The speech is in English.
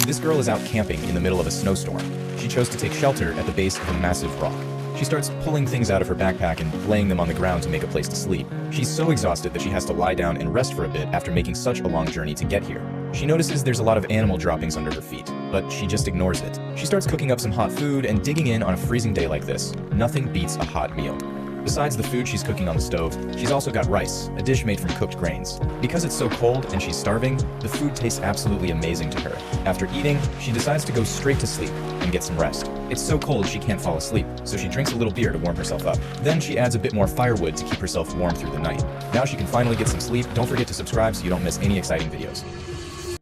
This girl is out camping in the middle of a snowstorm. She chose to take shelter at the base of a massive rock. She starts pulling things out of her backpack and laying them on the ground to make a place to sleep. She's so exhausted that she has to lie down and rest for a bit after making such a long journey to get here. She notices there's a lot of animal droppings under her feet, but she just ignores it. She starts cooking up some hot food and digging in on a freezing day like this. Nothing beats a hot meal. Besides the food she's cooking on the stove, she's also got rice, a dish made from cooked grains. Because it's so cold and she's starving, the food tastes absolutely amazing to her. After eating, she decides to go straight to sleep and get some rest. It's so cold she can't fall asleep, so she drinks a little beer to warm herself up. Then she adds a bit more firewood to keep herself warm through the night. Now she can finally get some sleep. Don't forget to subscribe so you don't miss any exciting videos.